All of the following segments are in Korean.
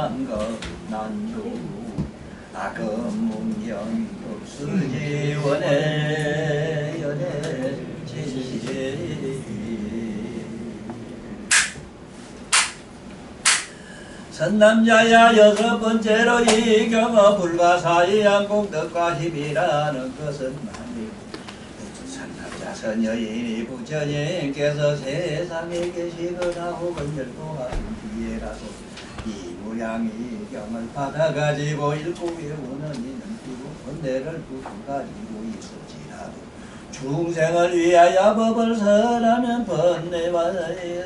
난도 아금문경 수지원의 연애 진실 선남자야 여섯 번째로 이 경어 불가사의한 공덕과 힘이라는 것은 아니고 선남자 선여인이 부처님께서 세상에 계시거나 혹은 열도하신 뒤에라도 이 무량이 경을 받아가지고 읽고 외우는 이는 비록 번뇌를 부숴가지고 있을지라도 중생을 위하여 법을 설하면 번뇌와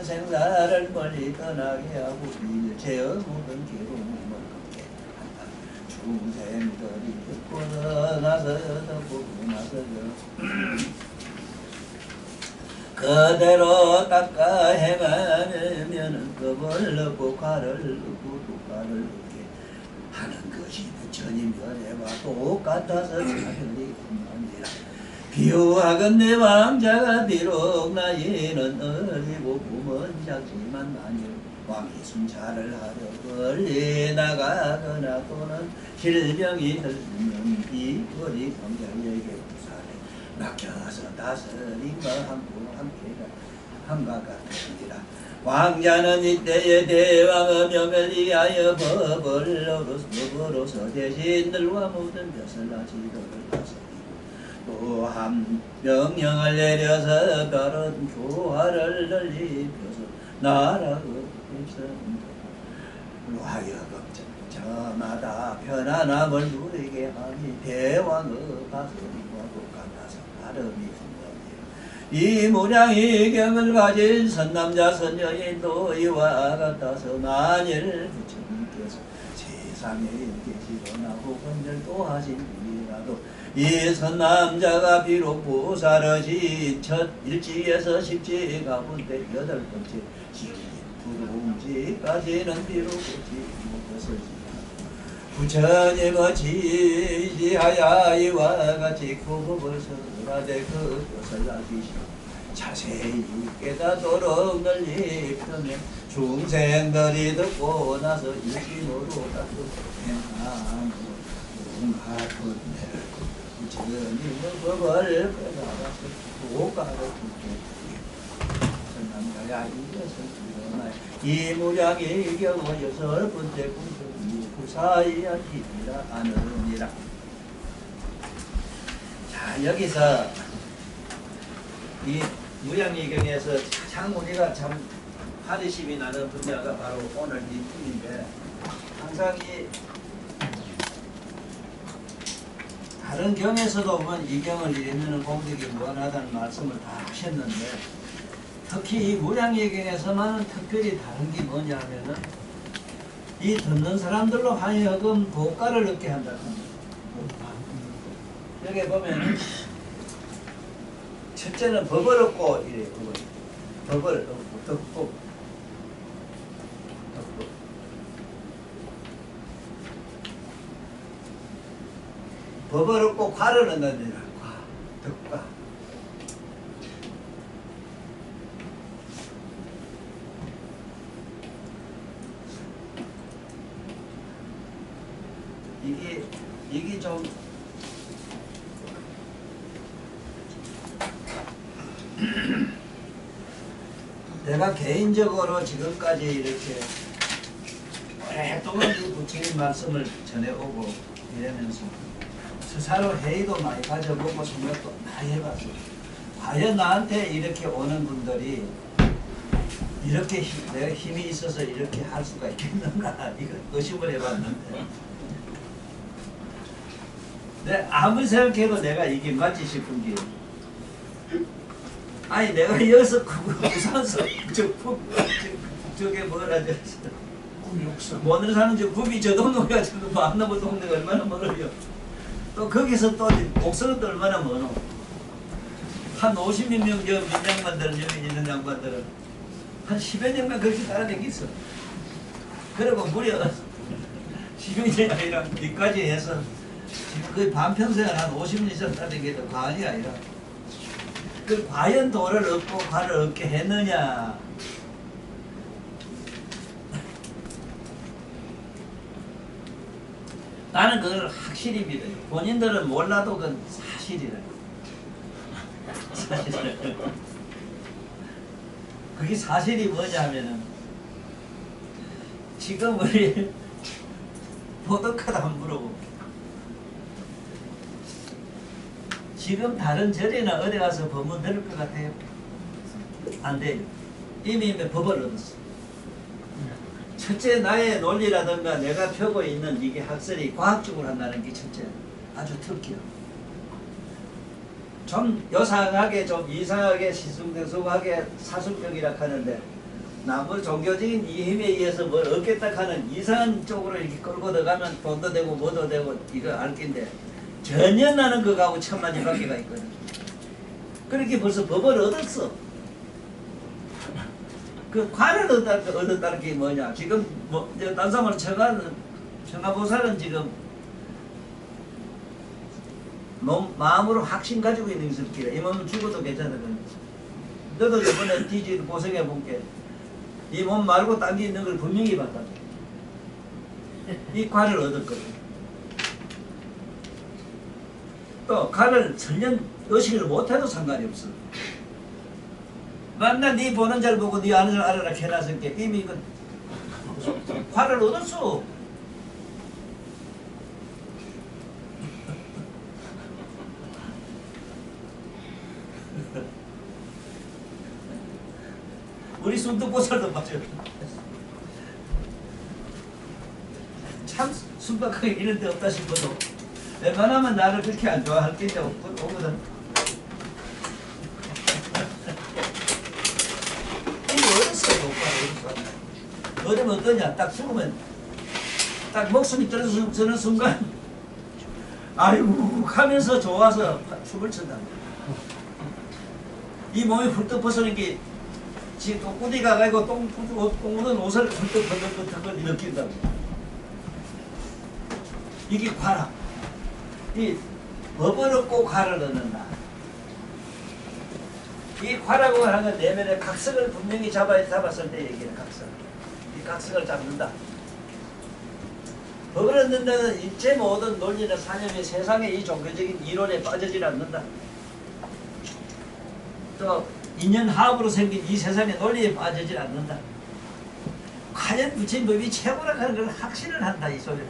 생사를 멀리 떠나게 하고 일체의 모든 괴로움을 걷게 한다. 중생들이 듣고 나서도 보고 나서도 그대로 닦아 행하면 법을 넣고 가를 넣고 도가를 넣게 하는 것이 부처님 연애와 똑같아서 차별이 없느니라. 비유하건대 왕자가 비록 나이는 어리고 몸은 작지만 만일 왕이 순찰을 하려 멀리 나가거나 또는 질병이 들면 이 거리 경자에게 부사를 맡겨서 다스림과 함과 같으니라. 왕자는 이때에 대왕의 명을 위하여 법으로서 대신들과 모든 벼슬나 지도를 다스리고 또한 명령을 내려서 다른 교화를 늘리면서 나라의 백성들로 하여금 저마다 편안함을 누리게 하니 대왕의 다스림과 똑같아서 다름이 이 무량이 경을 가진 선남자 선여인도 이와 같아서 만일 부처님께서 세상에 계시거나 혹은 열도하신 분이라도 이 선남자가 비록 보살하신 첫 일지에서 십지 가운데 여덟 번째 부름지까지는 비록 오지 못했을지라도 부처님의 지시하여 이와 같이 구법을 설하되 그 것을 알기시고 자세히 깨닫도록 널리 펴면 중생들이 듣고 나서 일심으로 따뜻한 같은 해를 부처님의 법을 깨달아서 도가를 듣게 선남자야 이것을 일어나요. 이 무량의 경우 여섯 번째 공덕이 부사이한 힘이라 하느니라. 자, 여기서 이 무량의경에서 가장 우리가 참 하리심이 나는 분야가 바로 오늘 이 pun인데, 항상 이 다른 경에서도 보면 이 경을 읽는 공덕이 무한하다는 말씀을 다 하셨는데, 특히 이 무량의경에서만은 특별히 다른 게 뭐냐 하면은 이 듣는 사람들로 하여금 도가를 얻게 한다는 겁니다. 여기 보면은 첫째는 법을 얻고 이래요. 법을 얻고 덕법. 법을 얻고 과를 얻는다니라. 덕과. 이게 좀 내가 개인적으로 지금까지 이렇게 오랫동안 이 부처님 말씀을 전해오고 이러면서 스스로 회의도 많이 가져보고 생각도 많이 해봤어요. 과연 나한테 이렇게 오는 분들이 이렇게 내가 힘이 있어서 이렇게 할 수가 있겠는가, 이거 의심을 해봤는데, 내 아무리 생각해도 내가 이게 맞지 싶은 게, 아니 내가 여기서 부산서 저게 뭐라 저랬어, 먼저 사는 저 구비 저 동네가 지금 만나본 동네가 얼마나 멀어요. 또 거기서 또 옥선은 얼마나 멀어. 한 50몇 명 저 민양반들 여기 있는 양반들은 한 10여 년간 그렇게 따라다녔어. 그리고 무려 10여 년이 아니라 뒤까지 해서 지금 거의 반평생 한 50년 이상 따라다니도 과언이 아니라, 그 과연 도를 얻고 과를 얻게 했느냐. 나는 그걸 확실히 믿어요. 본인들은 몰라도 그건 사실이라. 사실이라. 그게 사실이 뭐냐 하면은 지금 우리 보도카드 한번 물어볼게. 지금 다른 절이나 어디 가서 법문 들을 것 같아요? 안 돼요. 이미 법을 얻었어. 첫째, 나의 논리라든가 내가 펴고 있는 이게 학설이 과학적으로 한다는 게 첫째. 아주 특기야. 좀 요상하게 좀 이상하게 시승대성하게 사슴격이라 하는데 나무 종교적인 이 힘에 의해서 뭘 얻겠다 하는 이상한 쪽으로 이렇게 끌고 들어가면 돈도 되고 뭐도 되고 이거 알긴데 전혀 나는 그거하고 천만이 관계가 있거든. 그렇게 벌써 법을 얻었어. 그 관을 얻었다는 게 뭐냐? 지금 뭐 단사말 청가보살은 지금 마음으로 확신 가지고 있는 것을 기라. 이 몸은 죽어도 괜찮다. 너도 이번에 뒤지 고생해 볼게. 이 몸 말고 딴 게 있는 걸 분명히 봤다. 이 관을 얻었거든. 또 관을 전혀 의식을 못해도 상관이 없어. 만나 네 보는 잘 보고 네 아는 줄 알아라 해놨을 게 이미 이건 관을 얻었어. 우리 순덕보살도 맞아요. 참 순박하게 이런 데 없다 싶어도 웬만하면 나를 그렇게 안 좋아할 게 이제 오거든. 이거 어렸어요. 오빠 어리면 어떠냐. 딱 죽으면 딱 목숨이 떨어지는 순간 아이고 하면서 좋아서 춤을 춘다. 이 몸이 훌떡 벗어는 게 지금 똥꾸디 가가지고 똥 묻은 옷을 훌떡 벗는 걸 느낀다고. 이게 과라. 이 법을 얻고 과를 얻는다. 이 과라고 하는 건 내면의 각성을 분명히 잡았을 때 얘기해. 각성. 이 각성을 잡는다. 법을 얻는 데는 일체 모든 논리나 사념이 세상의 이 종교적인 이론에 빠지질 않는다. 또 인연하업으로 생긴 이 세상의 논리에 빠지질 않는다. 과연 부처님법이 최고라 하는 걸 확신을 한다. 이 소리를.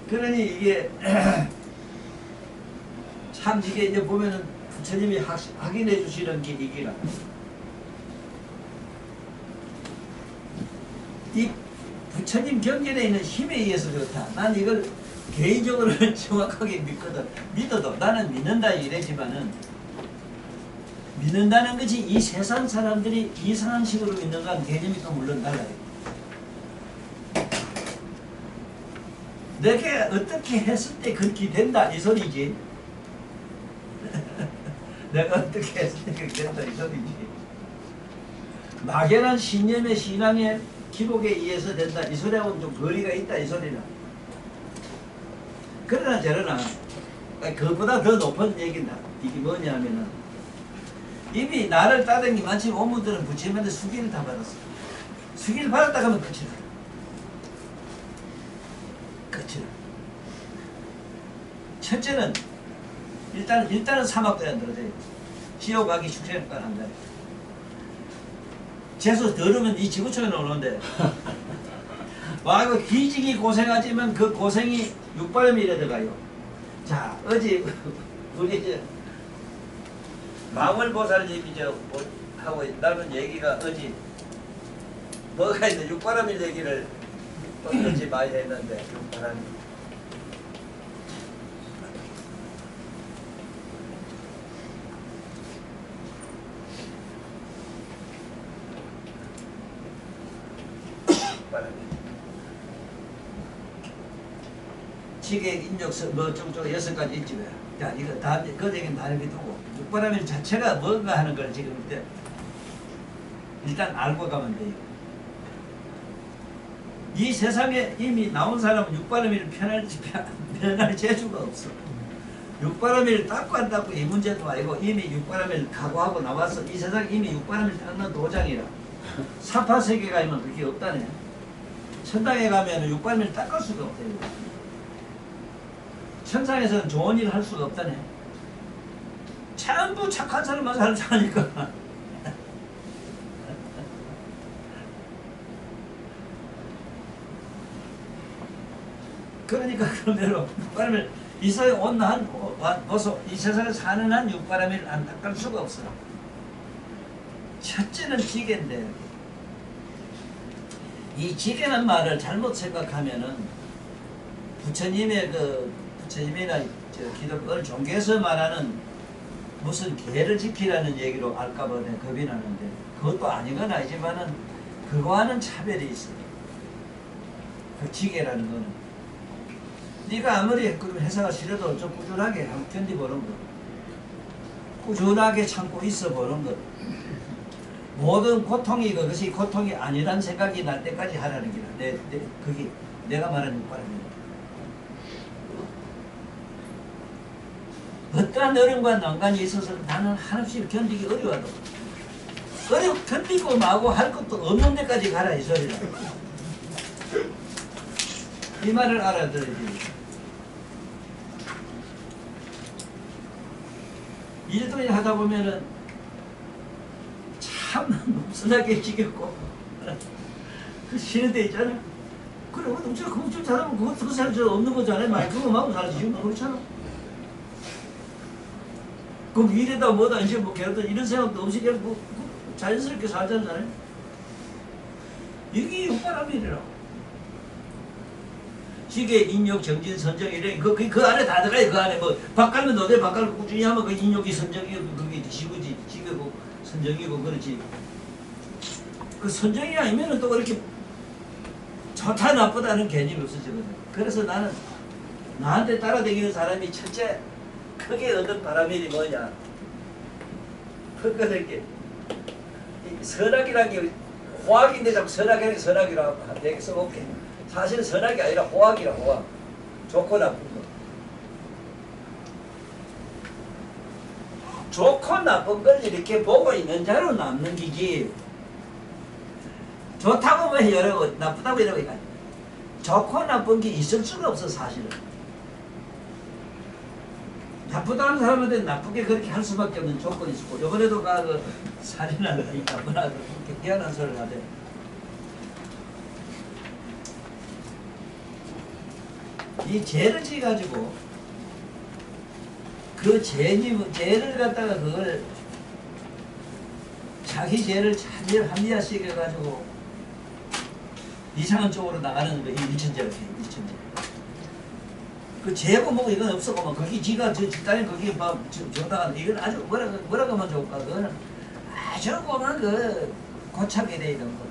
그러니 이게 참 이게 이제 보면은 부처님이 확인해 주시는 게 이기라. 이 부처님 경전에 있는 힘에 의해서 그렇다. 난 이걸 개인적으로 정확하게 믿거든. 믿어도 나는 믿는다 이래지만은 믿는다는 것이 이 세상 사람들이 이상한 식으로 믿는 건 개념이 또 물론 달라요. 내게 어떻게 했을 때 그렇게 된다 이 소리지. 내가 어떻게 했을 때 그렇게 된다 이 소리지. 막연한 신념의 신앙의 기록에 의해서 된다 이 소리하고는 좀 거리가 있다 이 소리라. 그러나 저러나 그것보다 더 높은 얘기다. 이게 뭐냐 하면은 이미 나를 따른 게 많지 원무들은 부처님한테 수기를 다 받았어. 수기를 받았다 하면 끝이다. 끝이다. 첫째는 일단은 사막도에 안 들어져요. 지옥 가기 축생을 안 가요. 재수 더러면 이 지구촌에 오는데 와 이거 기직이 고생하지만 그 고생이 육바람이 이래 들어가요. 자 어제 우리 이제 망월보살님이 하고 나눈 얘기가 어제 뭐가 있는 육바람일 얘기를 어제 많이 했는데 육바람 지계 인적서 뭐 쪽쪽 6가지 있지 왜? 자 이거 다 그 얘기는 다 여기 두고 육바람일 자체가 뭔가 하는 걸 지금 일단 알고 가면 돼요. 이 세상에 이미 나온 사람은 육바람일을 편할 재주가 없어. 육바람일을 닦고 안 닦고 이 문제도 아니고 이미 육바람일을 각오하고 나와서 이 세상에 이미 육바람일 닦는 도장이라. 사파세계 가면 그게 없다네. 천당에 가면 육발미를 닦을 수가 없대요. 천상에서는 좋은 일을 할 수가 없다네. 전부 착한 사람만 살자니까. 그러니까 그러면 육바람을 이 세상에 온 한 이 세상에 사는 한 육바람을 안 닦을 수가 없어. 첫째는 지게인데 이 지게는 말을 잘못 생각하면은 부처님의 부처님이나 기독교 종교에서 말하는 무슨 계를 지키라는 얘기로 알까봐 겁이 나는데 그것도 아니건 아니지만은 그거와는 차별이 있어. 그 지게라는 거는 네가 아무리 회사가 싫어도 좀 꾸준하게 한번 견디보는 거, 꾸준하게 참고 있어 보는 것. 모든 고통이 그것이 고통이 아니란 생각이 날 때까지 하라는 게라. 그게 내가 말하는 육바람이야. 어떠한 어려움과 난관이 있어서 나는 한없이 견디기 어려워도 견디고 마고 할 것도 없는 데까지 가라 이 소리라. 이 말을 알아들어야지. 일도 하다 보면은 참 넘쳐나게 지겹고 쉬는 데 있잖아. 그래 그거 좀 잘하면 그거 살 저 없는 거잖아. 많이 그거만 살지 지금 그렇잖아. 그럼 일에다 뭐다 이제 뭐 걔도 이런 생각도 없이 그냥 뭐 자연스럽게 살잖아요. 이게 육바람이래라. 시계, 인욕, 정진, 선정 이래 그 안에 다 들어가요. 그 안에 뭐 바깔면 너네 바깔고 꾸준히 하면 그 인욕이 선정이고 그게 지구지 지구고 선정이고 그렇지. 그 선정이 아니면은 또 그렇게 좋다 나쁘다는 개념이 없어지거든. 그래서 나는 나한테 따라다니는 사람이 첫째 크게 얻은 바람이 뭐냐? 그렇게 선악이라는 게 호악인데 자꾸 선악이라고 되게 써볼게. 사실은 선악이 아니라 호악이라 호악. 좋고 나쁜 거. 좋고 나쁜 걸 이렇게 보고 있는 자로 남는 기지. 좋다고 왜 이러고 나쁘다고 이러고 이거. 좋고 나쁜 게 있을 수가 없어 사실은. 나쁘다는 사람한테 나쁘게 그렇게 할 수밖에 없는 조건이 있고 이번에도 그 살인하다 이 나쁘다 그렇게 희한한 소리를 하대. 이 죄를 지가지고 그 죄를 갖다가 그걸 자기 죄를 합리화시켜가지고 이상한 쪽으로 나가는 거, 이 일천죄라고 해, 일천죄. 그 죄고 뭐고 이건 없었고, 뭐, 거기 지가 집단에 거기 막 정당한, 이건 아주 뭐라고 하면 좋을까? 그거는 아주 고만 고착이 돼 있는 거.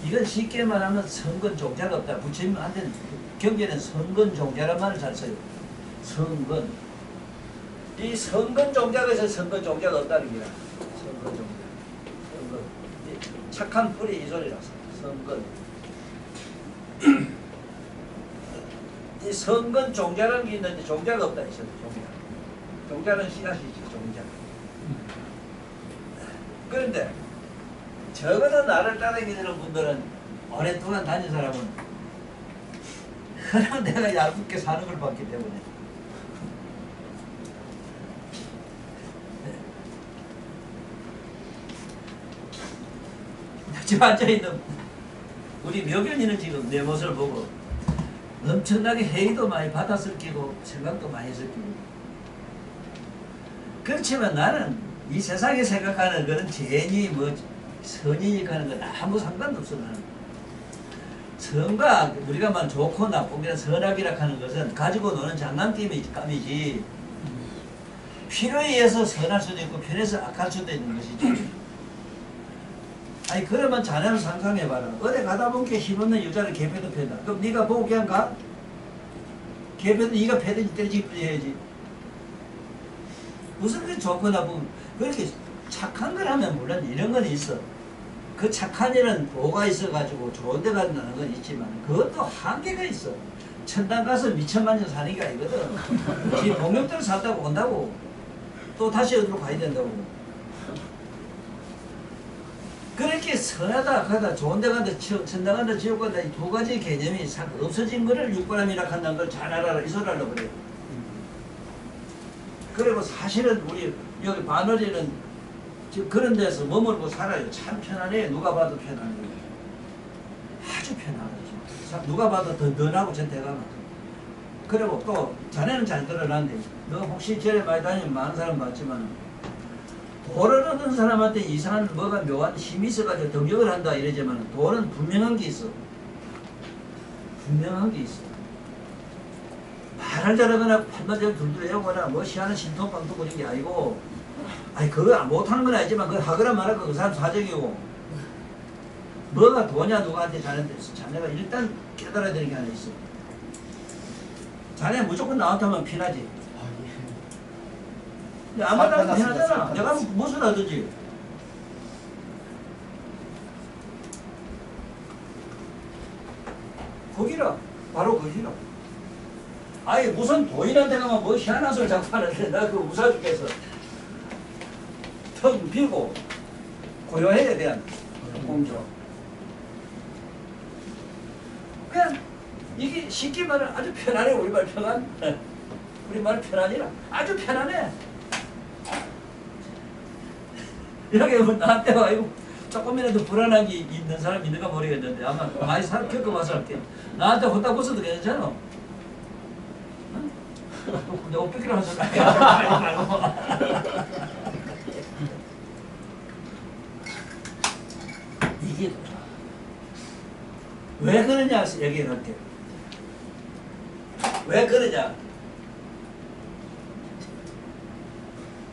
이건 쉽게 말하면 선건 종자가 없다. 부처님한테는 경전에는 선건 종자란 말을 잘 써요. 선건. 이 선건 종자가 있어서 선건 종자가 없다는 게야. 선건 종자. 선건. 착한 뿌리 이 소리라서. 선건. 이 선건 종자라는 게 있는데 종자가 없다. 이 소리. 종자. 종자는 씨앗이지. 종자. 그런데 적어도 나를 따라다니는 분들은 오랫동안 다닌 사람은 그냥 내가 얇게 사는 걸 봤기 때문에 지금 앉아있는 우리 묘견이는 지금 내 모습을 보고 엄청나게 회의도 많이 받았을 끼고 생각도 많이 했을 끼고 그렇지만 나는 이 세상에 생각하는 그런 죄니 뭐 선이니까 하는 건 아무 상관도 없어. 나는 선과 우리가 말 좋고 나쁨이나 선악이라 하는 것은 가지고 노는 장난감이지 필요에 의해서 선할 수도 있고 필요에 의해서 악할 수도 있는 것이지. 아니 그러면 자네를 상상해봐라. 어디 가다 보니까 힘없는 여자를 개패도 패다. 그럼 네가 보고 그냥 가? 개패도 네가 패든지 때리지 해야지. 무슨 그 좋고 나쁨 그렇게 착한 걸 하면 물론 이런 건 있어. 그 착한 일은 뭐가 있어가지고 좋은 데 간다는 건 있지만 그것도 한계가 있어. 천당 가서 미천만 년 사는 게 아니거든. 지 동력대로 살다고 온다고. 또 다시 어디로 가야 된다고. 그렇게 선하다 하다 좋은 데 간다 천당 간다 지옥 간다 이 두 가지 개념이 없어진 거를 육바람이라 한다는 걸 잘 알아라 이 소리 하려고 그래요. 그리고 사실은 우리 여기 바늘이는 그런 데서 머물고 살아요. 참 편안해. 누가 봐도 편안해. 아주 편안하죠. 누가 봐도 든든하고 전대가만. 그리고 또 자네는 잘 드러난데 너 혹시 절에 많이 다니면 많은 사람 봤지만 도를 얻은 사람한테 이상한 뭐가 묘한 힘이 있어가지고 등력을 한다 이러지만 도는 분명한 게 있어. 분명한 게 있어. 말을 잘하거나 판단적으로 둘둘 외우거나 뭐 시하는 신통방통 그런 게 아니고 아니 그거 못하는 건 아니지만 그거 하거나 말하거나 그 사람 사정이고 뭐가 도냐 누구한테 자네가 일단 깨달아야 되는 게 하나 있어. 자네 무조건 나한테 하면 피나지. 아무나 하면 피나잖아. 내가 무슨 하든지. 거기라. 바로 거기라. 아니 무슨 도인한테 가면 뭐 희한한 소리 자꾸 하는데 나 그거 웃어 죽겠어. 턱 비고 고요해야 돼. 공조. 그냥 이게 쉽게 말은 아주 편안해. 우리말 편안. 우리말 편안이라 아주 편안해. 이렇게 뭐 나한테 와 이거 조금이라도 불안한 게 있는 사람 있는가 모르겠는데 아마 많이 겪어봐서 할게. 나한테 혼자 벗어도 괜찮아. 응? 내가 옷 뺏기로 한 소리 아니야. 이게 왜 그러냐 얘기를 할게. 왜 그러냐.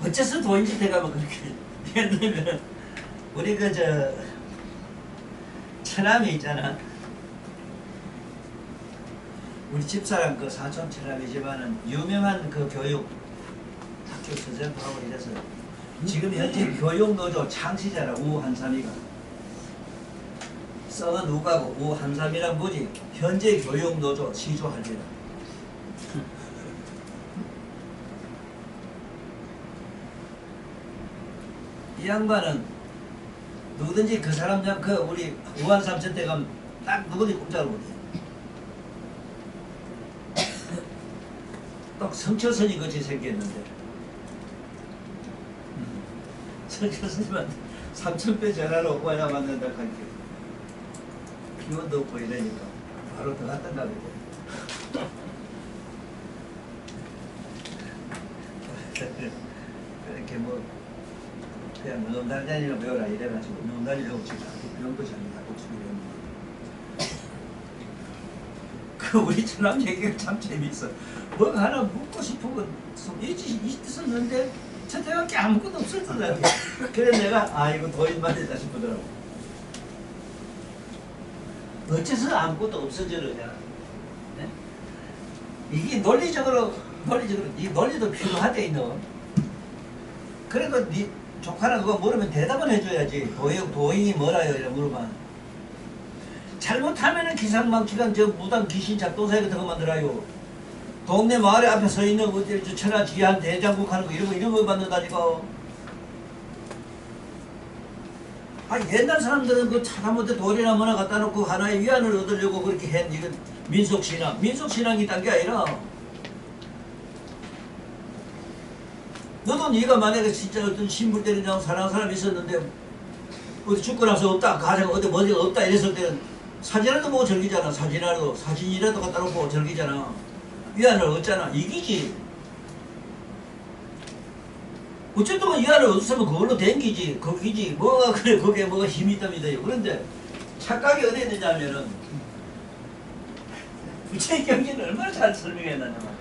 어째서 도인지 돼가면 그렇게 되냐면 우리 그 처남이 있잖아. 우리 집사람 그 사촌 처남이지만은 유명한 그 교육 학교 선생님하고 이래서 지금 현재 교육노조 창시자라 우한삼이가 썩은 우가고 우한삼이란 분이 현재 교육노조 시조할리라. 이 양반은 누구든지 그 사람 그 우리 우한삼천 때 가면 딱 누구든지 꼼짝을 못해. 딱 성철선이 같이 생겼는데 성철선이만 3,000배 전화로 오빠야 만난다 하니까 비원도 없고 이러니까 바로 들어갔던가 보고 그렇게 뭐 그냥 넘달단이나 배워라 이래가지고 넘달이라고 지금 그런 것이 아니라 그 우리 처남 얘기가 참 재밌어. 뭐가 하나 묻고 싶은 건 있었는데 저때밖에 아무것도 없었잖아. 그래서 내가 이거 도인만이다 싶더라고. 어째서 아무것도 없어지느냐. 네? 이게 논리적으로 이 논리도 필요하대 너. 그래도 네 조카는 그거 물으면 대답을 해줘야지. 도인이 뭐라요? 이래 물어봐. 잘못하면은 기상망치간 저 무당 귀신 작동사에 같은 거 만들어요. 동네 마을에 앞에 서 있는 어디 저 천하 지휘한 대장국 하는 거 이런 거 만든다니까. 옛날 사람들은 그 차다못해 돌이나 뭐나 갖다 놓고 하나의 위안을 얻으려고 그렇게 한 이건 민속신앙. 민속신앙이 딴 게 아니라 너도 네가 만약에 진짜 어떤 신불 때리냐고 사랑하는 사람이 있었는데 어디 죽고 나서 없다 가자가 어디 뭐가 없다 이랬을 때는 사진이라도 보고 즐기잖아. 사진이라도 갖다 놓고 즐기잖아. 위안을 얻잖아. 이기지. 어쨌든 위안을 얻었으면 그걸로 댕기지. 거기지. 뭐가 그래 거기에 뭐가 힘이 있답니다. 그런데 착각이 어디 있느냐 하면은 부처의 경지는 얼마나 잘 설명해놨냐.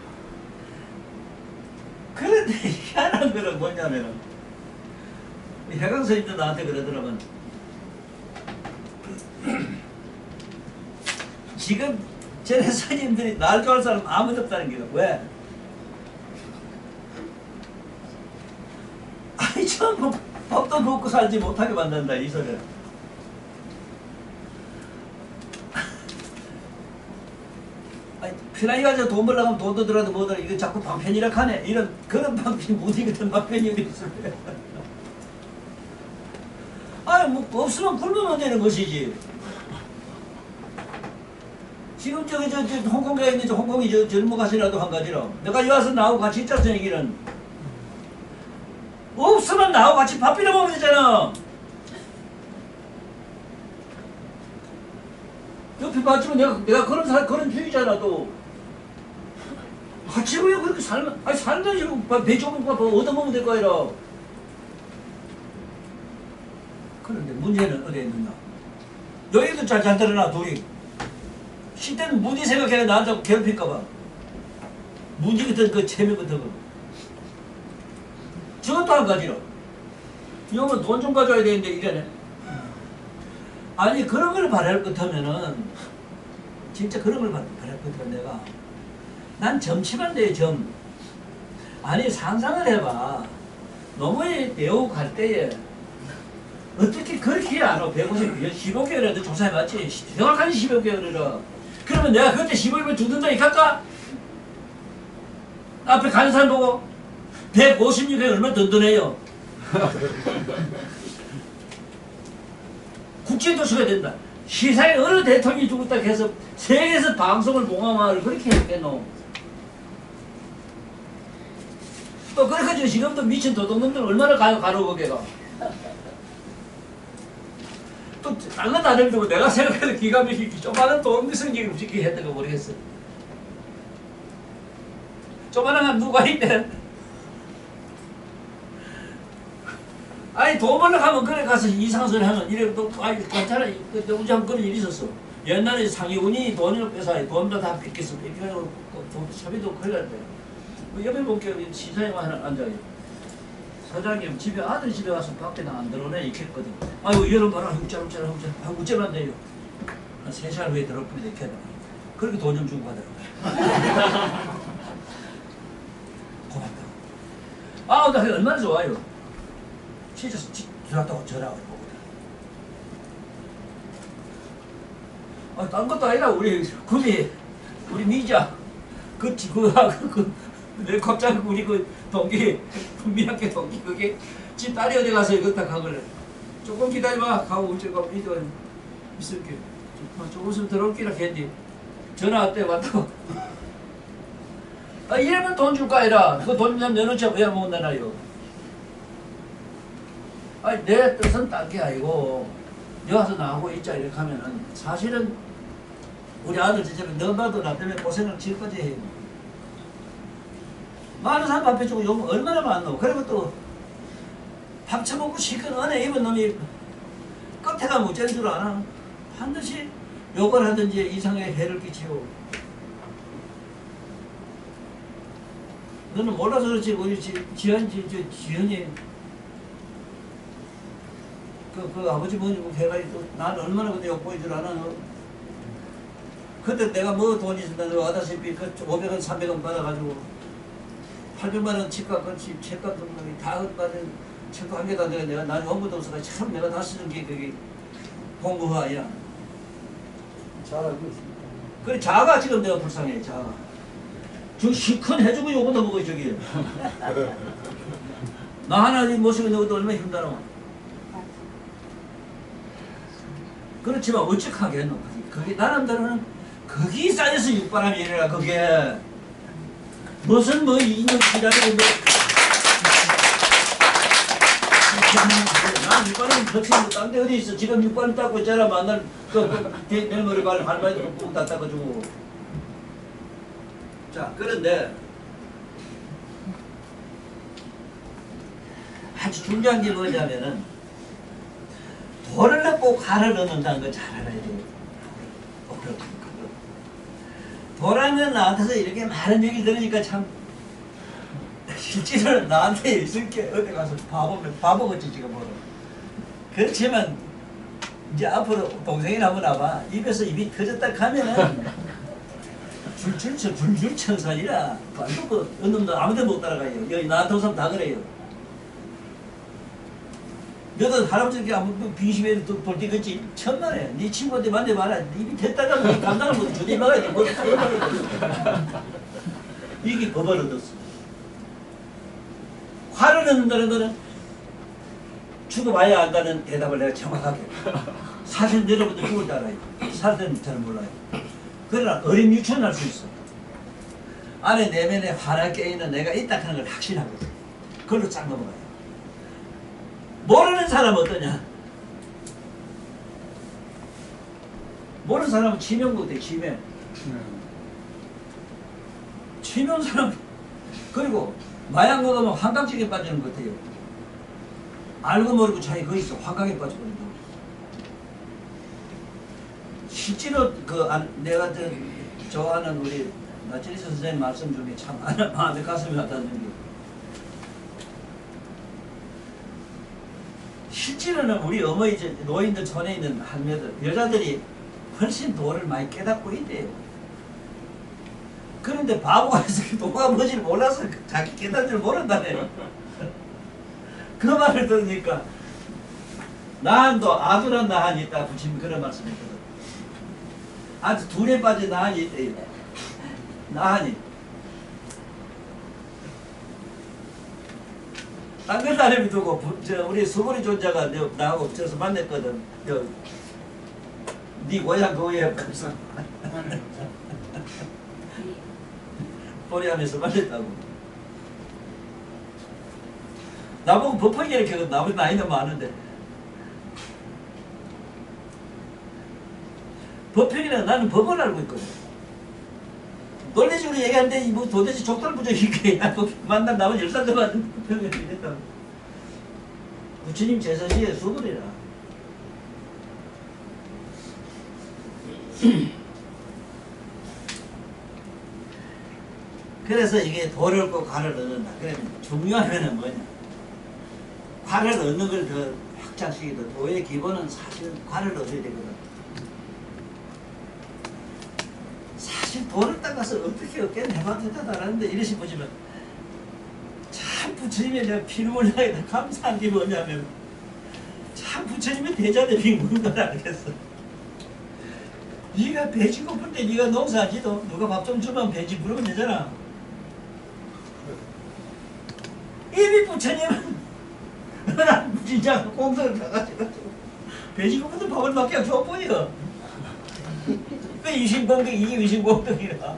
그런데 희한한 거는 뭐냐면은 해강 스님도 나한테 그러더라면 지금 전에 스님들이 날 좋아할 사람 아무도 없다는 게요. 왜? 처음 밥도 먹고 살지 못하게 만든다 이 소리를. 편하게 가서 돈 벌려고 하면 돈도 들어도 뭐더라 이거 자꾸 방편이라 하네. 이런 그런 방편이 무디 같은 방편이 어디 있을 거야. 그냥 뭐 없으면 굶으면 되는 것이지. 지금 저기 저 홍콩에 있는 홍콩이 저 젊은 가시라도 한 가지로 내가 여기 와서 나하고 같이 있자서 얘기는 없으면 나하고 같이 밥 비벼 먹으면 되잖아. 옆에 봤지만 내가 그런 주의잖아. 또 같이 왜 그렇게 살면 아니 살면 지금 배 조금 얻어먹으면 될 거 아니라. 그런데 문제는 어디에 있느냐. 여기도 잘 드러나. 둘이 실제는 문제 생각해야 나한테 괴롭힐까봐. 문제 같은 그 체면 같은 거. 저것도 한 가지로. 이거는 돈 좀 가져야 되는데 이래네. 아니 그런 걸 바랄 것 같으면은 진짜 그런 걸 바랄 것 같으면 내가 난 점치만 돼요. 점. 아니 상상을 해봐. 노무현이 배우 갈 때에 어떻게 그렇게 안 와? 15개월에도 조사해봤지. 정확하게 15개월이라. 그러면 내가 그때 15개월 죽는다니 갈까? 앞에 가는 사람 보고 156개 얼마나 든든해요. 국제도시가 된다. 시사에 어느 대통령이 죽었다 해서 세계에서 방송을 봉합을 그렇게 했겠노. 또 그렇게 지금도 미친 도둑놈들 얼마나 가로거게가. 또 다른 건 다른 거고 내가 생각해도 기가 막히게 조그마한 도움성기를 움직이게 했던 거 모르겠어. 조그마한 누가 있대. 아니 돈 벌러 가면 그래 가서 이상한 소리 하면 이래 또 아이 괜찮아. 우리 한 그런 일이 있었어. 옛날에 상위군이 돈을 빼서 돈도 다 뺏겼어. 뺏겨가지고 소비도 큰일 났대. 옆에 볼게요. 시사회가 하나 앉아요. 사장님 집에 아들 집에 가서 밖에 안 들어오네 이렇게 했거든. 아이고 여름 봐라. 우짜우짜 우째만 돼요. 한 3시간 후에 들어올 뿐이 이렇게 하더라. 그렇게 돈 좀 주고 가더라고요. 고맙다. 아, 나 얼마나 좋아요. 진짜 들어왔다고 전화가 오거든. 아, 딴 것도 아니라 우리 구미 우리 미자 내 갑자기 우리 그 동기 국민학교 동기 그게 집 딸이 어디 가서 이거 딱 하거래. 조금 기다려봐 가고 어쩌고 이거 있을게. 조금 있으면 들어올기라 했는데 전화 왔대. 왔다고. 아, 이러면 돈 줄까 아니라 그거 돈 좀 내놓자 왜 못 내놔요. 아니 내 뜻은 딴 게 아니고 여기 와서 나하고 있자 이렇게 하면은 사실은 우리 아들 진짜로 너나도 나 때문에 고생을 지금까지 해요. 많은 사람 밥 해주고 욕 얼마나 많노. 그리고 또 밥 처먹고 시큰 은혜 입은 놈이 끝에 가면 어쩌는 줄 아나. 반드시 욕을 하든지 이상하게 해를 끼치고. 너는 몰라서 그렇지. 우리 지현이 그 아버지 뭐냐고 해가지고 나는 얼마나 그때 욕보일 줄 아나. 그때 내가 뭐 돈 있었는데 와다시피 그 500원 300원 받아가지고 800만원 집값 같이 책값 다 받은 책도 한 개도 안 되고 내가 나중에 원고도 없어가 참 내가 다 쓰는 게 그게 공부가 아니라. 잘 알고 있습니다. 그래 자가 지금 내가 불쌍해. 자가 저 시큰 해주고 요거도 먹어 저기. 나 하나 모시고 너도 얼마나 힘들어. 그렇지만 어찌하겠노. 그게 나름대로는 거기 쌓여서 육바람이 이래라. 그게 무슨 뭐 인형 기다리고 난 육바람 덕치는 딴 데 어디 있어. 지금 육바람 닦고 있잖아. 만날 내일 모레 갈 할머니도 꾹 다 닦아주고. 자 그런데 아주 중요한 게 뭐냐면은 돈을 꼭 칼을 넣는다는 걸 잘 알아야 돼요. 돈하면 나한테서 이렇게 많은 얘기를 들으니까 참 실제로는 나한테 있을 게 어디 가서 바보같이 지금 뭐로. 그렇지만 이제 앞으로 동생이 한번 와봐. 입에서 입이 터졌다 하면은 줄줄 천선이라 그 놈도 아무데도 못 따라가요. 여기 나한테 오면 다 그래요. 너도 할아버지께 아무 빙심에 돌뛰겠지. 천만에 네 친구한테 만나봐라. 입이 됐다가 뭐 감당을 못해. 주디 막아야 돼. 뭐 이게 법을 얻었어. 화를 넣는다는 거는 죽어봐야 안다는 대답을 내가 정확하게. 사실 여러분들 죽을 줄 알아요. 사실은 잘 몰라요. 그러나 어림 유천할 수 있어. 안에 내면에 하나 깨있는 내가 있다 하는 걸 확신하거든. 그걸로 쫙 넘어가요. 모르는 사람은 어떠냐? 모르는 사람은 치명도 돼, 치명. 치명 사람. 그리고 마약 먹으면 환각증에 빠지는 것 같아요. 알고 모르고 차이 거기 있어. 환각에 빠져버린다. 실제로 내가 좋아하는 우리 나치리스 선생님 말씀 중에 참 마음에 가슴이 와닿는 게, 실제로는 우리 어머니 노인들 촌에 있는 할매들 여자들이 훨씬 도를 많이 깨닫고 있대요. 그런데 바보가 있어. 도가 뭔지를 몰라서 자기 깨닫는 줄 모른다네. 그 말을 들으니까 나한도 아두란 나한이 있다. 부처님이 그런 말씀했거든. 아주 둘에 빠진 나한이 있대요. 나한이. 딴걸 따름이 두고 우리 수고리 존자가 나하고 저서 만났거든. 네 고향 거기에 가서 보리하면서 만났다고. 나보고 법화기 이렇게 나보다 나이는 많은데, 법평이라 나는 법을 알고 있거든. 논리적으로 얘기하는데 뭐 도대체 족달부족이게 만난 나면 10살 더 받은 법평이 됐다고. 부처님 제사시에 수불이라. 그래서 이게 도를 얻고 과를 얻는다. 그러면 중요한 거는 뭐냐? 과를 얻는 걸 더 확장시키고, 도의 기본은 사실 과를 얻어야 되거든. 사실 도를 따가서 어떻게 얻겠나 해봐도 된다는데 이러시 보시면 참 부처님의 내가 피눈물나게 감사한 게 뭐냐면, 참 부처님의 대자대비 묻는 걸 알겠어. 네가 배지 고플 때 네가 농사지도 누가 밥 좀 주면 배지 부르면 되잖아. 이미 부처님은 난 진짜 공덕을 가가지고 배지 고플 때 밥을 먹기가 좋아 보여. 그 위신공덕 이게 위신공덕이라.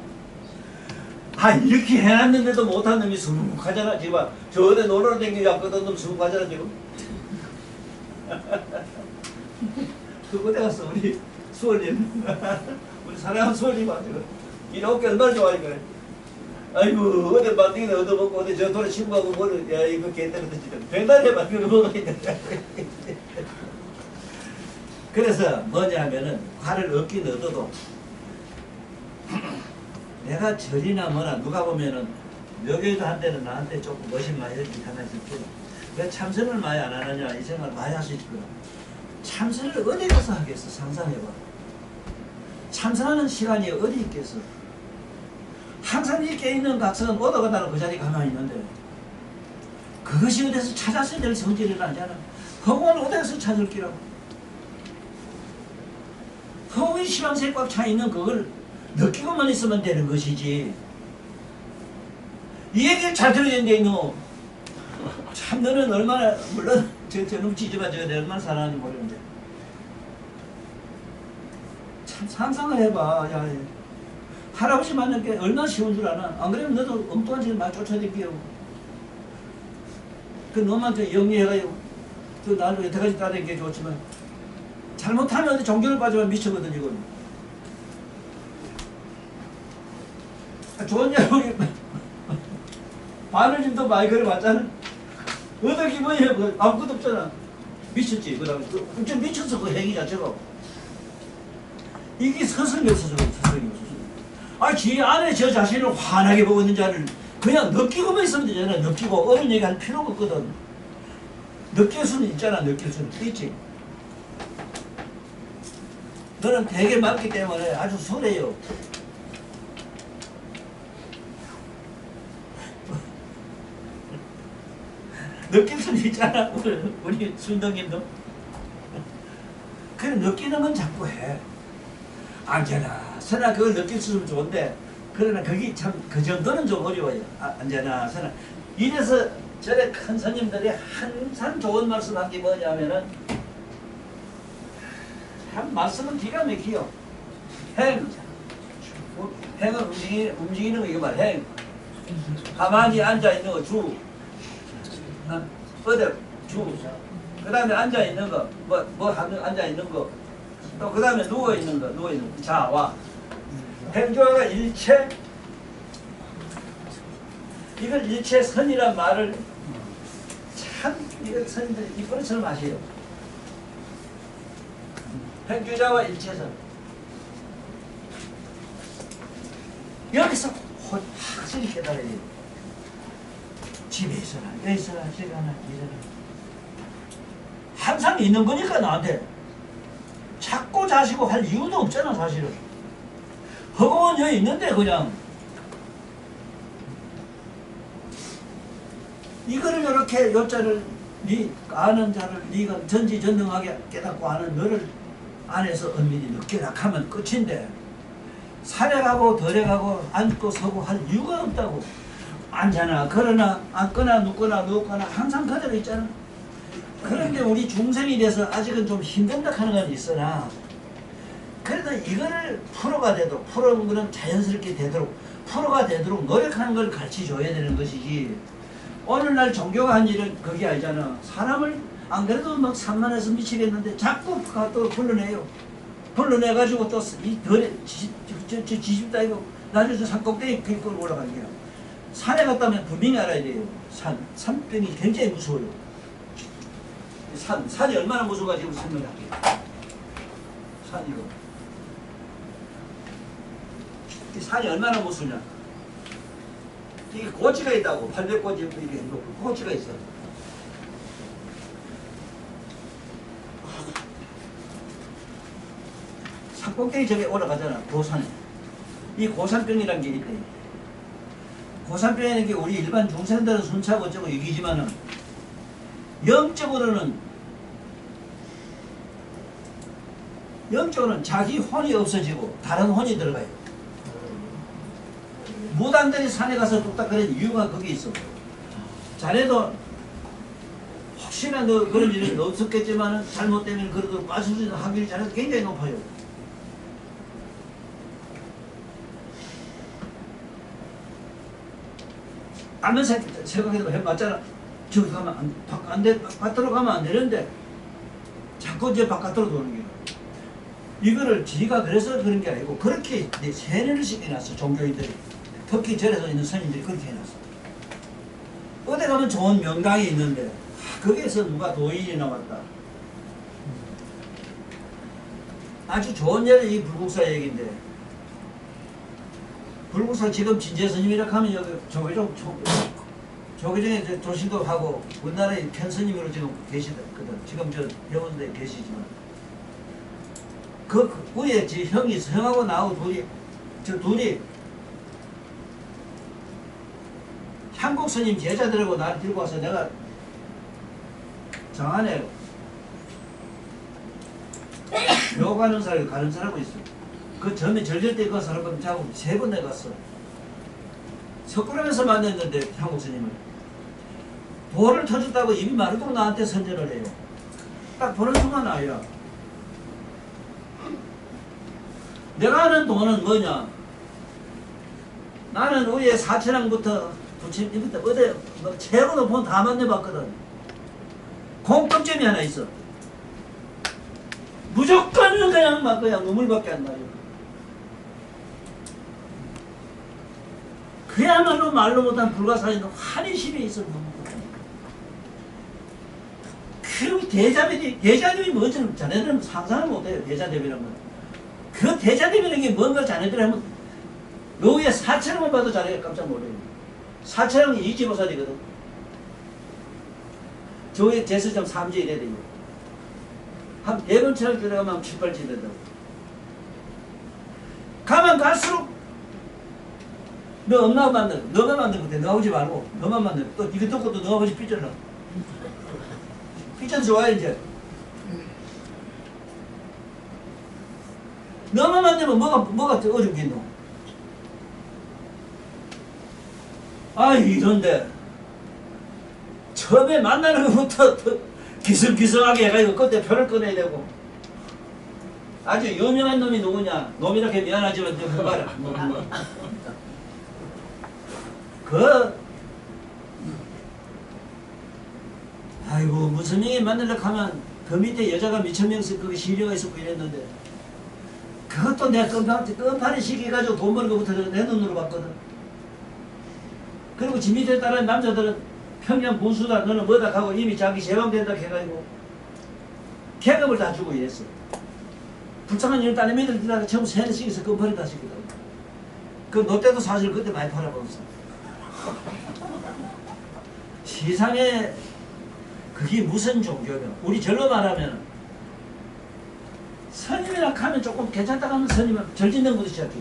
아 이렇게 해놨는데도 못한 놈이 수묵하잖아. 지금 저 어디 놀러 다니고 왔거든. 놈 수묵하잖아 지금. 그곳에 가서 우리 수월님 우리 사랑하는 수월님 아주 이렇게 얼마나 좋아하니까. 아이고 어디 만들기 얻어먹고 어디 저 돌에 친구하고 뭐를 야 이거 개떡은 진짜 백날에 만들어 먹어야 된다. 그래서 뭐냐 하면은 화를 얻긴 얻어도 내가 절이나 뭐나 누가 보면은 여기도 한때는 나한테 조금 멋인 많이 이렇게 하나 있을 거야. 왜 참선을 많이 안 하느냐 이 생각을 많이 할 수 있을 거야. 참선을 어디 가서 하겠어. 상상해봐. 참선하는 시간이 어디 있겠어. 항상 이렇게 있는 각성은 얻어가다가 그 자리에 가만히 있는데 그것이 어디서 찾았어야 될 성질이 아니잖아. 허공을 어디서 찾을 기라고. 허공이 시방새 꽉 차 있는 그걸 느끼고만 있으면 되는 것이지. 이 얘기를 잘 들어야 되는데 너 참 너는 얼마나 물론 저놈 지지마 저거 내가 얼마나 사랑하는지 모르는데 참 상상을 해봐. 야, 할아버지 만난 게 얼마나 쉬운 줄 아나? 안 그러면 너도 엉뚱한 짓을 많이 쫓아다니게요. 그 놈한테 영리해가지고 그 나를 여태까지 따라다니게 좋지만 잘못하면 어디 종교를 빠지면 미쳐거든 이건. 좋은 일 우리 바늘님도 많이 그래봤잖아. 어떤 기분이야? 아무것도 없잖아. 미쳤지. 그 다음에 좀 미쳤어 그 행위 자체가. 이게 서성이 없어서 서성이 없어서. 아, 지 안에 저 자신을 환하게 보고 있는 자를 그냥 느끼고만 있으면 되잖아. 느끼고 어른 얘기할 필요가 없거든. 느낄 수는 있잖아. 느낄 수는 있지. 너는 되게 많기 때문에 아주 설레요. 느낄 수는 있잖아. 우리 순덕님도. 그래 느끼는 건 자꾸 해. 언제나 선아 그걸 느낄 수 있으면 좋은데 그러나 그게 참 그 정도는 좀 어려워요. 언제나 선아 이래서 저래 큰 스님들이 항상 좋은 말씀한 게 뭐냐면은 참 말씀은 기가 막히요. 행은 움직이는 거 이거 말 행. 가만히 앉아 있는 거 주. 어디 주. 그 다음에 앉아 있는 거 뭐 하는 앉아 있는 거. 또 그 다음에 누워 있는 거 자와. 행조화가 일체. 이걸 일체선이란 말을 참 이거 선생님들이 이뻐처럼 하세요. 행주자와 일체선. 여기서 확실히 깨달아야 돼요. 집에 있어라, 여기 있어라, 저기 하나, 이래라. 항상 있는 거니까 나한테. 찾고 자시고 할 이유도 없잖아, 사실은. 허공은 여기 있는데 그냥. 이거를 이렇게 요자를 네 아는 자를 네가 전지전능하게 깨닫고 아는 너를 안에서 은밀히 느끼라 하면 끝인데 산에 가고 덜에 가고 앉고 서고 할 이유가 없다고. 앉아나 걸어나 앉거나 눕거나 누웠거나 항상 그대로 있잖아. 그런데 우리 중생이 돼서 아직은 좀 힘든다 하는 건 있으나 그래도 이거를 프로가 돼도 프로는 거는 자연스럽게 되도록 프로가 되도록 노력하는 걸 가르쳐줘야 되는 것이지. 오늘날 종교가 한 일은 그게 아니잖아. 사람을 안 그래도 막 산만해서 미치겠는데 자꾸 또 불러내요. 불러내가지고 또 이 덜에 지집 따위고 나중에 산 꼭대기 끌고 올라가는 거야. 산에 갔다면 분명히 알아야 돼요. 산병이 굉장히 무서워요. 산이 얼마나 무서운가 지금 설명할게요. 산 이거. 이 산이 얼마나 무서우냐. 이게 고치가 있다고. 800고치 이게 고치가 있어. 산 꼭대기 저기 올라가잖아. 고산에. 이 고산병이라는 게 있대. 고산병이라는 게 우리 일반 중생들은 순차고 어쩌고 얘기지만은 영적으로는 자기 혼이 없어지고 다른 혼이 들어가요. 무당들이 산에 가서 뚝딱 그런 이유가 거기 있어. 자네도 혹시나 너 그런 일은 없었겠지만은 잘못되면 그래도 빠질 수 있는 확률이 자네도 굉장히 높아요. 아무 생각해도 해봤잖아. 저기 가면 바깥으로 가면 안 되는데 자꾸 이제 바깥으로 도는 거야. 이거를 지가 그래서 그런 게 아니고 그렇게 세뇌를 시켜놨어. 종교인들이. 특히 절에서 있는 스님들이 그렇게 해놨어. 어디 가면 좋은 명당이 있는데 거기에서 누가 도인이 나왔다. 아주 좋은 예는 이 불국사 얘기인데 불국사 지금 진재 스님이라 하면 여기 조계종에 조실도 하고 우리나라의 편스님으로 지금 계시거든. 지금 저 병원에 계시지만 그 위에 지 형이 있어. 형하고 나하고 둘이 한국 스님 제자들하고 나를 들고 와서 내가 정안에 묘가는 사람이 가는 사람이 있어. 그 전에 절절 때 그 사람은 자고 3번 내갔어. 석굴암에서 만났는데 한국 스님을 돌을 터졌다고 입이 마르도록 나한테 선전을 해요. 딱 보는 순간 아니야. 내가 아는 돈은 뭐냐? 나는 위에 4천왕부터 부처님부터 어디 뭐 최고 높은 돈 다 만나봤거든. 공통점이 하나 있어. 무조건 그냥 막 그냥 눈물밖에 안 나요. 그야말로 말로 못한 불가사의는 환희심이 있어. 그 대자대비 뭔지 자네들은 상상을 못해요. 대자대비란 건. 그 대자대비라는 게 뭔가 자네들 하면 요 위에 4천원만 봐도 자네가 깜짝 놀래요. 4천원이 이지보살이거든. 저 위에 제스점 3지 이래야 돼요. 한 100원처럼 들어가면 7, 8지 된다고. 가면 갈수록 너 엄마가 만든, 너가 만든 건데 너 아버지 말고 너만 만든. 또 이거 듣고 또 너 아버지 삐졌나? 삐졌어 와야 이제. 너만 만들면 뭐가 어렵겠노? 아 이런데 처음에 만나는 것부터 기승기승하게 해가지고 그때 표를 꺼내야 되고 아주 유명한 놈이 누구냐 놈이렇게 미안하지만 좀 해봐라 아이고 무슨 명이 만나려고 하면 그 밑에 여자가 미천 명씩 그게 시려가 있었고 이랬는데 그것도 내가 끔판에 시켜가지고 돈 버는 것부터 내 눈으로 봤거든. 그리고 지 밑에 따른 남자들은 평양 군수다 너는 뭐다 하고 이미 자기 제왕된다 해가지고 계급을 다 주고 이랬어. 불쌍한 일 딸내 밑을 지나가 전부 세는 시켜서 끔판에 다 시키거든. 그 너 때도 사실 그때 많이 팔아먹었어. 세상에 그게 무슨 종교냐. 우리 절로 말하면 스님이라 하면 조금 괜찮다 하면 스님은 절 짓는 것부터 시작해.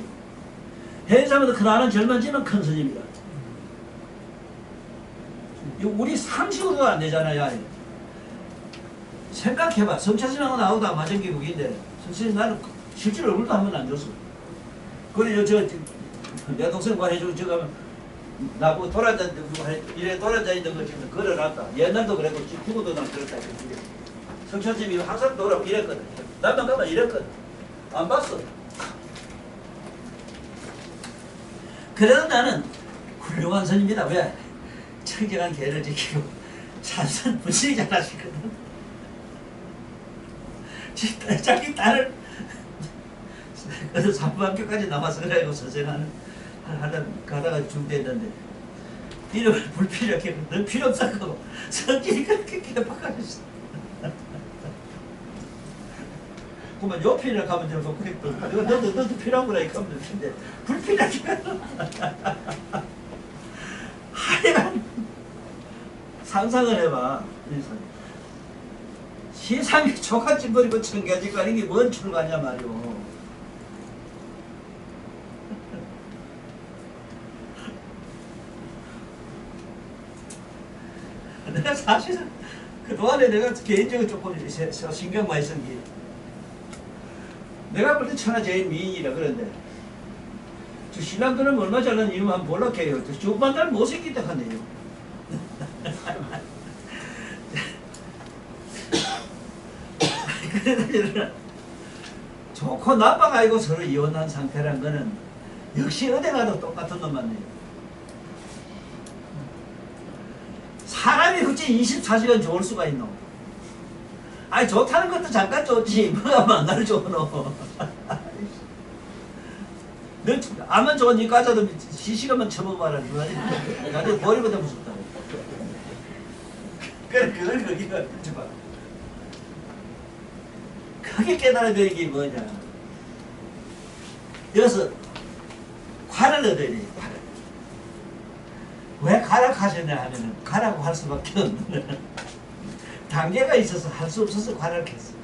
해사람도 그나는 절만 지면 큰 스님이다. 우리 상식으로도 안 되잖아요. 생각해봐. 성차신하고 나하고도 마전기국인데 선생님 나는 실제로 얼굴도 한 번도 안 줬어. 그래 내 동생 말해주고 저 가면 나보고 이래 돌아다 있는 거 지금 걸어놨다. 옛날도 그랬고 죽어도 난 그랬다. 성차신이 항상 돌아오고 이랬거든. 나만 가면 이랬거든. 안 봤어. 그래도 나는 훌륭한 선입니다. 왜? 청정한 계를 지키고 찬선 분실이 잘하시거든. 자기 딸을 그래서 3학교까지 남아서 그래가지고 선생하는 가다가 중대했는데 이름을 불필요하게 넌 필요 없다고 성질이 그렇게 개박하셨어. 그러면 요필이라 가면 되고 너도 필요한 거라 이렇게 하면 되는데 불필요하게 하여간 상상을 해봐. 세상에 초가집거리고 청가집거 하는 게 뭔 출가냐 말이오. 내가 사실은 그동안에 내가 개인적으로 조금 신경 많이 쓴 게 내가 볼 때 천하 제일 미인이라 그런데 저 신랑들은 얼마 잘난 이름 한번 몰락해요. 저만 날 못생기다 하네요. 그러나 좋고 나빠가 아니고 서로 이혼한 상태란 거는 역시 어디 가도 똑같은 놈 맞네요. 사람이 어째 24시간 좋을 수가 있노? 아니 좋다는 것도 잠깐 좋지 뭐가 만날 좋노? 너 아만 좋은 이 과자도 시시간만 쳐먹어봐라. 나도 머리보다 무섭다고. 그래 그걸 거기가 봐. 크게 깨달아야 되는 게 뭐냐? 여기서 관을 얻어야 돼. 관을. 왜 가락하셨냐 하면은 가라고 할 수밖에 없는 단계가 있어서 할 수 없어서 관할했어.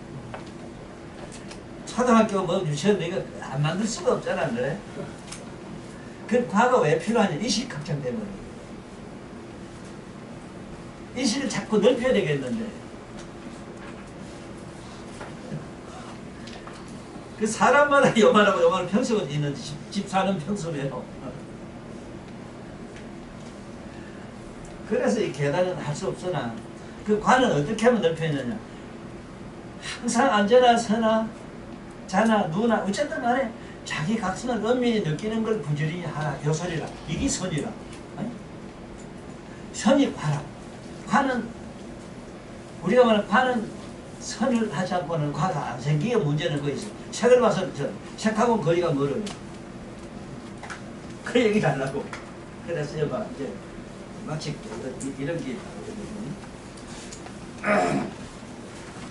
초등학교 뭐 유치원 이거 안 만들 수가 없잖아, 그래? 그 과가 왜 필요하냐? 이식 확장 때문에. 이식을 자꾸 넓혀야 되겠는데. 그 사람마다 요만하고 평수가 있는 집 사는 평수예요. 그래서 이 계단은 할 수 없으나 그 관은 어떻게 하면 넓혀지느냐. 항상 앉아나 서나 자나 누나 어쨌든 간에 자기 각성을 엄밀히 느끼는 걸 부지런히 하라. 요소리라. 이게 선이라. 아니? 선이 관라. 관은 우리가 말하는 관은 선을 하지 않고는 과가 안 생기게 문제는 거기 있어. 책을 봐서 책하고 거리가 멀어요. 그 얘기를 하려고. 그래서 여봐 이제 마치 이런 게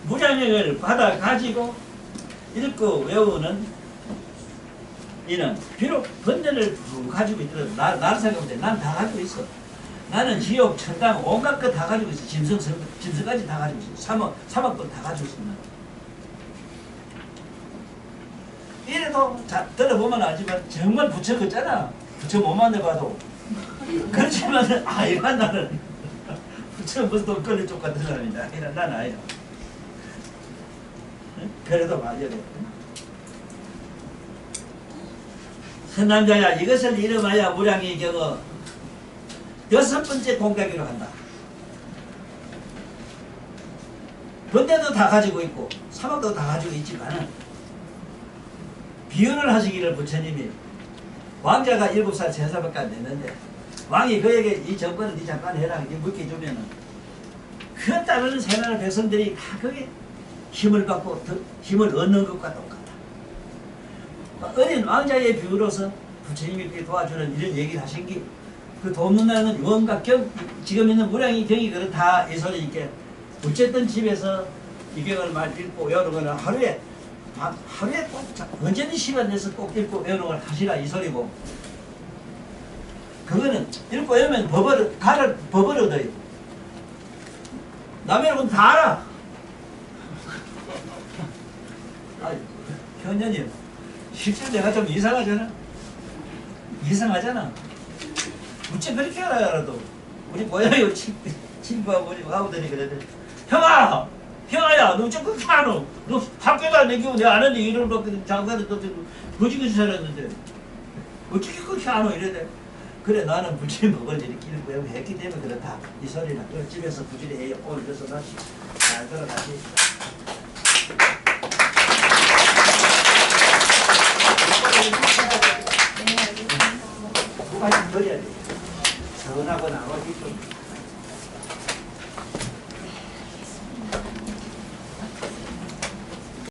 무량액을 받아 가지고 읽고 외우는 이는 비록 번뇌를 가지고 있더라도 나를 생각해보면 난 다 가지고 있어. 나는 지옥, 천당, 온갖 것 다 가지고 있어. 짐승까지 다 가지고 있어. 사막도 다 가지고 있어. 이래도 들어보면 알지만 정말 부처 같잖아. 부처 못 만나봐도. 그렇지만 이건 나는 부처 무슨 돈걸레 쪽 같은 사람이다. 이런 난 아니야. 그래도 맞아야 돼. 선남자야 이것을 이름하여 무량의 경어 6번째 공격으로 한다. 번대도 다 가지고 있고 사막도 다 가지고 있지만은 비유를 하시기를 부처님이 왕자가 7살 3살밖에 안 됐는데 왕이 그에게 이 정권을 네 잠깐 해라 이렇게 물기주면은 그 따르는 세나라 백성들이 다 그게 힘을 받고 힘을 얻는 것과 똑같다. 어린 왕자의 비유로서 부처님이 이렇게 도와주는 이런 얘기를 하신 게 그 돕는다는 원과 경, 지금 있는 무량이 경이 그렇다 이 소리니까 어쨌든 집에서 이경을 말 읽고 외우는 거는 하루에 꼭 언제든 시간 내서 꼭 읽고 외우는 걸 하시라 이 소리고 그거는 읽고 외우면 법을 얻어요. 남의 건 다 알아. 아, 현녀님 실제 내가 좀 이상하잖아. 어째 그렇게 알아도 우리 고양이 친구하고 우리 아우들이 그러더니 형아! 형아야 너 어째 그렇게 안 와? 너 학교도 안 다니고 내가 아는데 이런 거 장사를 또 거지같이 살았는데 어떻게 그렇게 안 와? 이래대. 그래 나는 부지런히 먹을 일이 끼고 했기 때문에 그렇다. 이 소리는 그 집에서 부지런히 해요. 오늘 그래서 다시 잘 들어가시. 누가 좀 버려야 돼. 서운하고 나가기 좀.